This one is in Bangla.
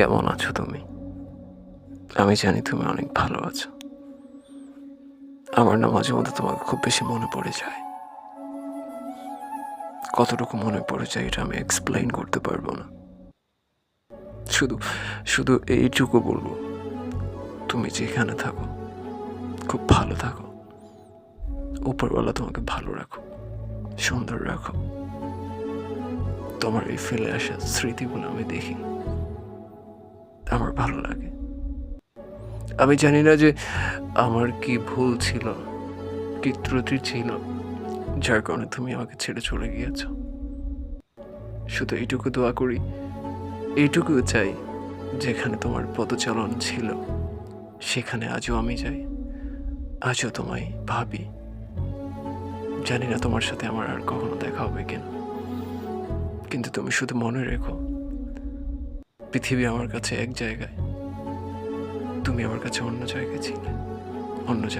কেমন আছো তুমি? আমি জানি তুমি অনেক ভালো আছো। আমার না মাঝে মধ্যে তোমাকে খুব বেশি মনে পড়ে যায়। কতটুকু মনে পড়ে যায় এটা আমি এক্সপ্লেইন করতে পারবো না। শুধু শুধু এইটুকু বলবো, তুমি যেখানে থাকো খুব ভালো থাকো। উপরওয়ালা তোমাকে ভালো রাখো, সুন্দর রাখো। তোমার এই ফেলে আসা স্মৃতিগুলো আমি দেখি, আমার ভালো লাগে। আমি জানি না যে আমার কি ভুল ছিল, কি ত্রুটি ছিল, যার কারণে তুমি আমাকে ছেড়ে চলে গিয়েছো। শুধু এইটুকু দোয়া করি, এইটুকু চাই, যেখানে তোমার পদচালন ছিল সেখানে আজও আমি যাই, আজও তোমায় ভাবি। জানি না তোমার সাথে আমার আর কখনো দেখা হবে কিনা, কিন্তু তুমি শুধু মনে রেখো, পৃথিবী আমার কাছে এক জায়গায়, তুমি আমার কাছে অন্য জায়গায় ছিলে, অন্য জায়গায়।